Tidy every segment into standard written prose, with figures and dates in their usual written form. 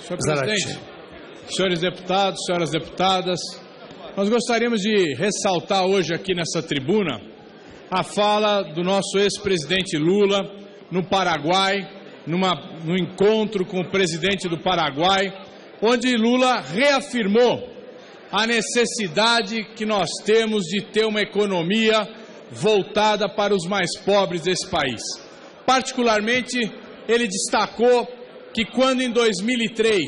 Senhor presidente, senhores deputados, senhoras deputadas, nós gostaríamos de ressaltar hoje aqui nessa tribuna a fala do nosso ex-presidente Lula no Paraguai, no encontro com o presidente do Paraguai, onde Lula reafirmou a necessidade que nós temos de ter uma economia voltada para os mais pobres desse país. Particularmente, ele destacou que quando em 2003,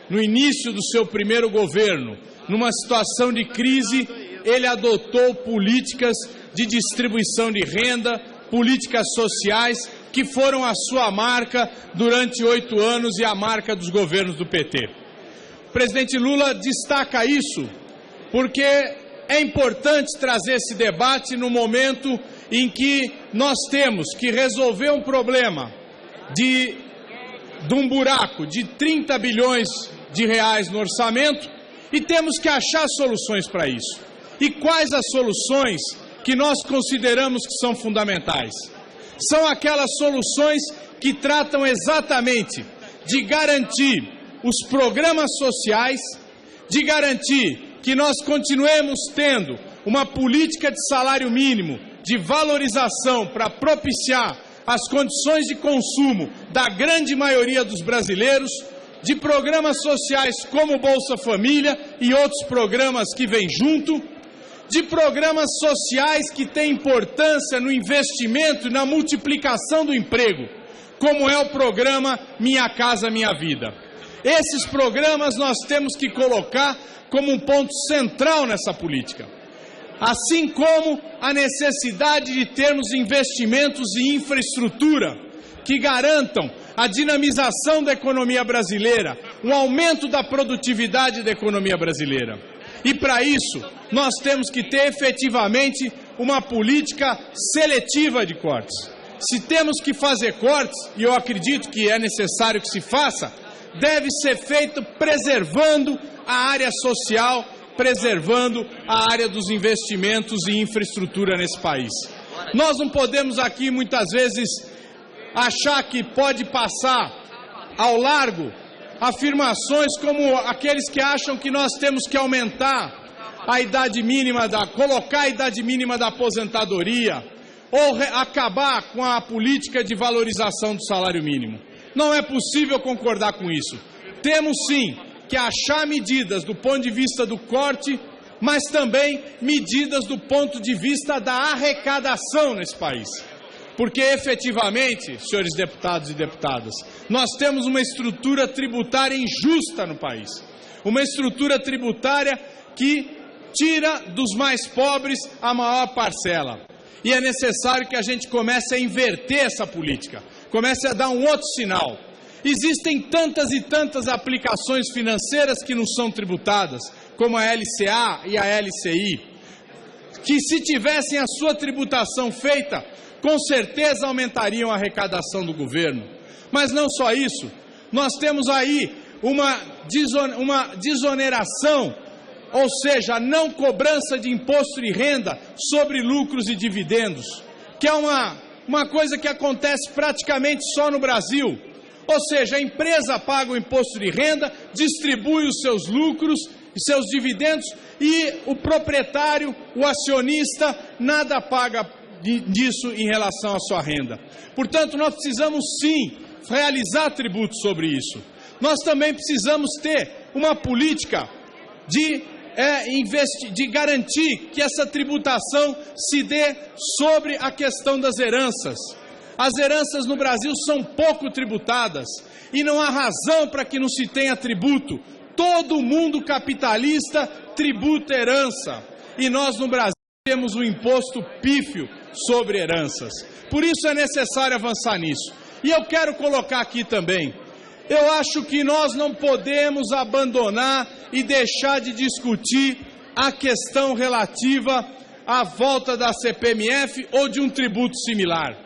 no início do seu primeiro governo, numa situação de crise, ele adotou políticas de distribuição de renda, políticas sociais, que foram a sua marca durante 8 anos e a marca dos governos do PT. O presidente Lula destaca isso porque é importante trazer esse debate no momento em que nós temos que resolver um problema de um buraco de 30 bilhões de reais no orçamento e temos que achar soluções para isso. E quais as soluções que nós consideramos que são fundamentais? São aquelas soluções que tratam exatamente de garantir os programas sociais, de garantir que nós continuemos tendo uma política de salário mínimo, de valorização para propiciar as condições de consumo da grande maioria dos brasileiros, de programas sociais como Bolsa Família e outros programas que vêm junto, de programas sociais que têm importância no investimento e na multiplicação do emprego, como é o programa Minha Casa Minha Vida. Esses programas nós temos que colocar como um ponto central nessa política, assim como a necessidade de termos investimentos em infraestrutura que garantam a dinamização da economia brasileira, um aumento da produtividade da economia brasileira. E para isso, nós temos que ter efetivamente uma política seletiva de cortes. Se temos que fazer cortes, e eu acredito que é necessário que se faça, deve ser feito preservando a área social, preservando a área dos investimentos e infraestrutura nesse país. Nós não podemos aqui, muitas vezes, achar que pode passar ao largo afirmações como aqueles que acham que nós temos que aumentar a idade mínima, colocar a idade mínima da aposentadoria ou acabar com a política de valorização do salário mínimo. Não é possível concordar com isso. Temos sim que achar medidas do ponto de vista do corte, mas também medidas do ponto de vista da arrecadação nesse país. Porque, efetivamente, senhores deputados e deputadas, nós temos uma estrutura tributária injusta no país. Uma estrutura tributária que tira dos mais pobres a maior parcela. E é necessário que a gente comece a inverter essa política, comece a dar um outro sinal. Existem tantas e tantas aplicações financeiras que não são tributadas, como a LCA e a LCI, que se tivessem a sua tributação feita, com certeza aumentariam a arrecadação do governo. Mas não só isso, nós temos aí uma desoneração, ou seja, a não cobrança de imposto de renda sobre lucros e dividendos, que é uma coisa que acontece praticamente só no Brasil. Ou seja, a empresa paga o imposto de renda, distribui os seus lucros e seus dividendos e o proprietário, o acionista, nada paga disso em relação à sua renda. Portanto, nós precisamos sim realizar tributos sobre isso. Nós também precisamos ter uma política de garantir que essa tributação se dê sobre a questão das heranças. As heranças no Brasil são pouco tributadas e não há razão para que não se tenha tributo. Todo mundo capitalista tributa herança e nós no Brasil temos um imposto pífio sobre heranças. Por isso é necessário avançar nisso. E eu quero colocar aqui também, eu acho que nós não podemos abandonar e deixar de discutir a questão relativa à volta da CPMF ou de um tributo similar.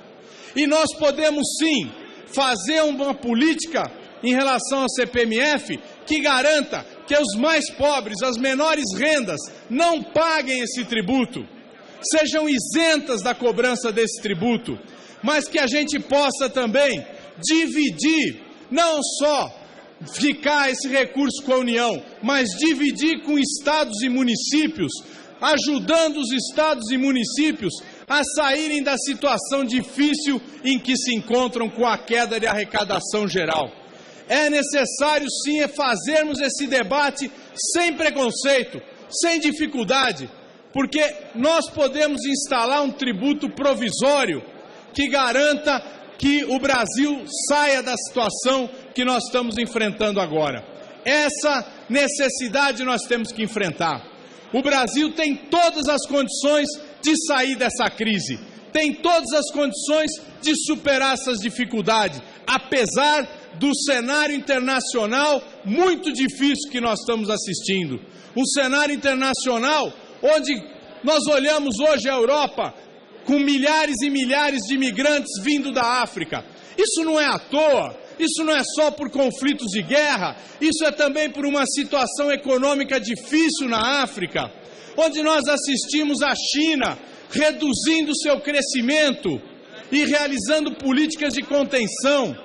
E nós podemos sim fazer uma política em relação à CPMF que garanta que os mais pobres, as menores rendas, não paguem esse tributo, sejam isentas da cobrança desse tributo, mas que a gente possa também dividir não só ficar esse recurso com a União, mas dividir com estados e municípios, ajudando os estados e municípios a saírem da situação difícil em que se encontram com a queda de arrecadação geral. É necessário, sim, fazermos esse debate sem preconceito, sem dificuldade, porque nós podemos instalar um tributo provisório que garanta que o Brasil saia da situação que nós estamos enfrentando agora. Essa necessidade nós temos que enfrentar. O Brasil tem todas as condições de sair dessa crise, tem todas as condições de superar essas dificuldades, apesar do cenário internacional muito difícil que nós estamos assistindo. Um cenário internacional onde nós olhamos hoje a Europa com milhares e milhares de imigrantes vindo da África. Isso não é à toa, isso não é só por conflitos de guerra, isso é também por uma situação econômica difícil na África, onde nós assistimos a China reduzindo seu crescimento e realizando políticas de contenção.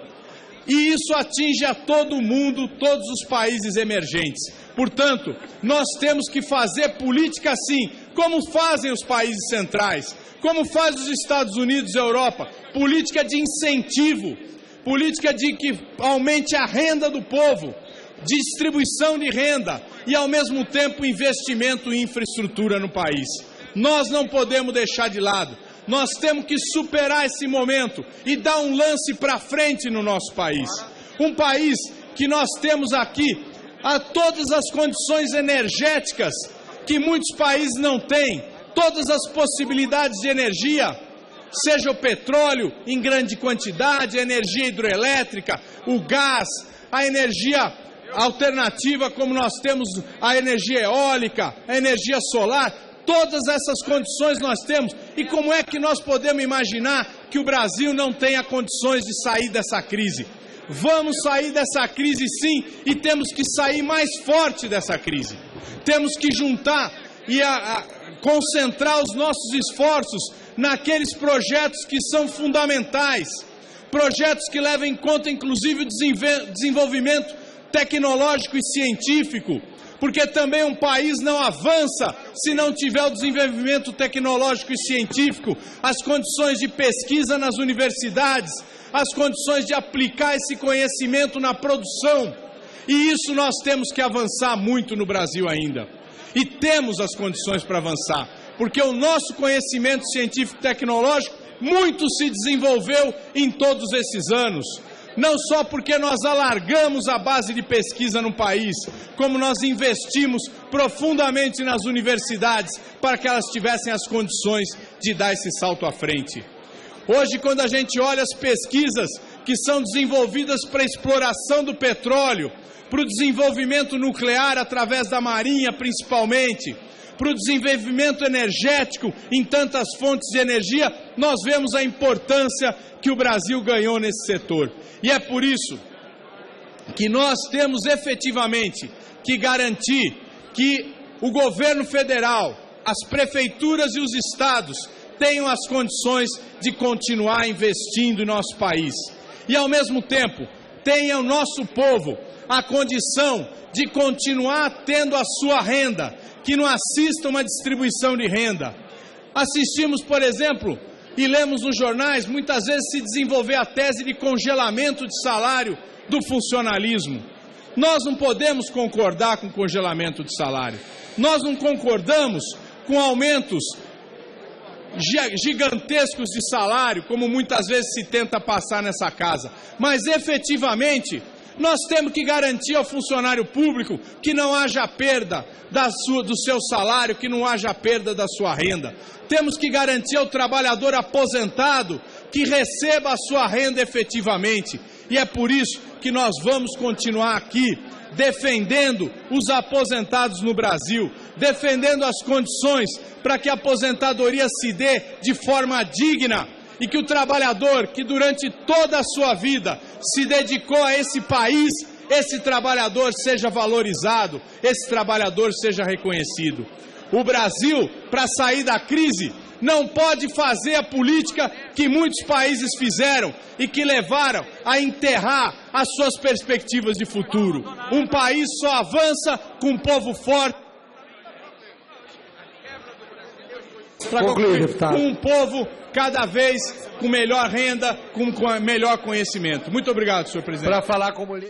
E isso atinge a todo mundo, todos os países emergentes. Portanto, nós temos que fazer política assim, como fazem os países centrais, como faz os Estados Unidos e a Europa, política de incentivo, política de que aumente a renda do povo, de distribuição de renda e, ao mesmo tempo, investimento em infraestrutura no país. Nós não podemos deixar de lado. Nós temos que superar esse momento e dar um lance para frente no nosso país. Um país que nós temos aqui todas as condições energéticas que muitos países não têm, todas as possibilidades de energia, seja o petróleo em grande quantidade, a energia hidroelétrica, o gás, a energia alternativa como nós temos a energia eólica, a energia solar. Todas essas condições nós temos. E como é que nós podemos imaginar que o Brasil não tenha condições de sair dessa crise? Vamos sair dessa crise sim, e temos que sair mais forte dessa crise. Temos que juntar e concentrar os nossos esforços naqueles projetos que são fundamentais, projetos que levam em conta inclusive o desenvolvimento tecnológico e científico, porque também um país não avança se não tiver o desenvolvimento tecnológico e científico, as condições de pesquisa nas universidades, as condições de aplicar esse conhecimento na produção. E isso nós temos que avançar muito no Brasil ainda. E temos as condições para avançar, porque o nosso conhecimento científico e tecnológico muito se desenvolveu em todos esses anos. Não só porque nós alargamos a base de pesquisa no país, como nós investimos profundamente nas universidades para que elas tivessem as condições de dar esse salto à frente. Hoje, quando a gente olha as pesquisas que são desenvolvidas para a exploração do petróleo, para o desenvolvimento nuclear através da Marinha principalmente, para o desenvolvimento energético em tantas fontes de energia, nós vemos a importância que o Brasil ganhou nesse setor. E é por isso que nós temos efetivamente que garantir que o governo federal, as prefeituras e os estados tenham as condições de continuar investindo em nosso país. E, ao mesmo tempo, tenha o nosso povo a condição de continuar tendo a sua renda, que não assista uma distribuição de renda. Assistimos, por exemplo, e lemos nos jornais, muitas vezes se desenvolver a tese de congelamento de salário do funcionalismo. Nós não podemos concordar com congelamento de salário. Nós não concordamos com aumentos gigantescos de salário, como muitas vezes se tenta passar nessa casa. Mas, efetivamente, nós temos que garantir ao funcionário público que não haja perda do seu salário, que não haja perda da sua renda. Temos que garantir ao trabalhador aposentado que receba a sua renda efetivamente. E é por isso que nós vamos continuar aqui defendendo os aposentados no Brasil, defendendo as condições para que a aposentadoria se dê de forma digna e que o trabalhador que durante toda a sua vida se dedicou a esse país, esse trabalhador seja valorizado, esse trabalhador seja reconhecido. O Brasil, para sair da crise, não pode fazer a política que muitos países fizeram e que levaram a enterrar as suas perspectivas de futuro. Um país só avança com um povo forte. Conclui, deputado. Com um povo cada vez com melhor renda, com melhor conhecimento. Muito obrigado, senhor presidente. Para falar como